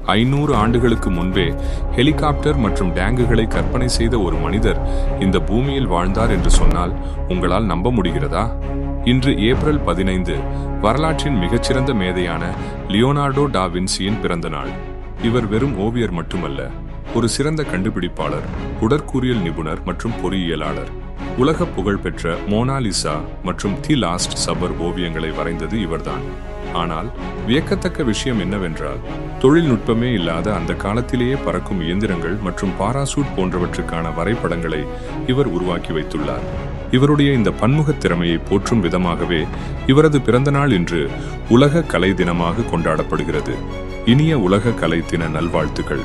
500 ஆண்டுகளுக்கு முன்பே ஹெலிகாப்டர் மற்றும் டேங்குகளை கற்பனை செய்த ஒரு மனிதர் இந்த பூமியில் வாழ்ந்தார் என்று சொன்னால் உங்களால் நம்ப முடிகிறதா? இன்று ஏப்ரல் 15 வரலாற்றின் மிகச்சிறந்த மேதையான லியோனார்டோ டா வின்சியின் பிறந்த நாள். இவர் வெறும் ஓவியர் மட்டுமல்ல, ஒரு சிறந்த கண்டுபிடிப்பாளர், உடற்கூறியல் நிபுணர் மற்றும் பொறியியலாளர். உலக புகழ்பெற்ற மோனாலிசா மற்றும் தி லாஸ்ட் சப்பர் ஓவியங்களை வரைந்தது இவர்தான். ஆனால் வியக்கத்தக்க விஷயம் என்னவென்றால், தொழில்நுட்பமே இல்லாத அந்த காலத்திலேயே பறக்கும் இயந்திரங்கள் மற்றும் பாராசூட் போன்றவற்றுக்கான வரைபடங்களை இவர் உருவாக்கி வைத்துள்ளார். இவருடைய இந்த பன்முகத் திறமையை போற்றும் விதமாகவே இவரது பிறந்தநாள் இன்று உலக கலை தினமாக கொண்டாடப்படுகிறது. இனிய உலக கலை தின நல்வாழ்த்துக்கள்.